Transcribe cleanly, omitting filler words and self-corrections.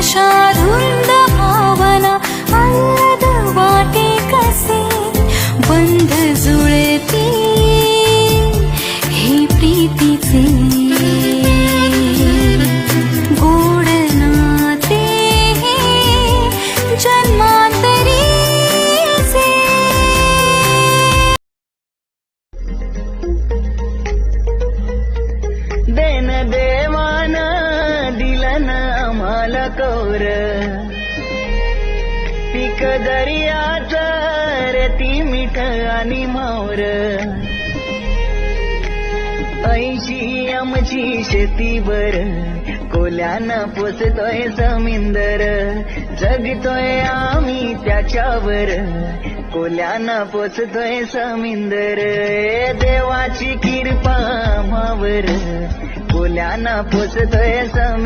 आशा धुंद भावना आल्हाद वाटे कसे बंध जुळती हे प्रीतीचे गोड नाते जन्मांतरीचे देन देवान दिलन आम्हाला कौर पीक दर्याच रेती मीठ आणि मावर 80 आमची शेतीवर कोल्यानं पोचतोय समिंदर जगतोय आम्ही त्याच्यावर कोल्यानं पोचतोय समिंदर देवाची कृपा आम्हावर कोल्यानं पोचतोय समिंदर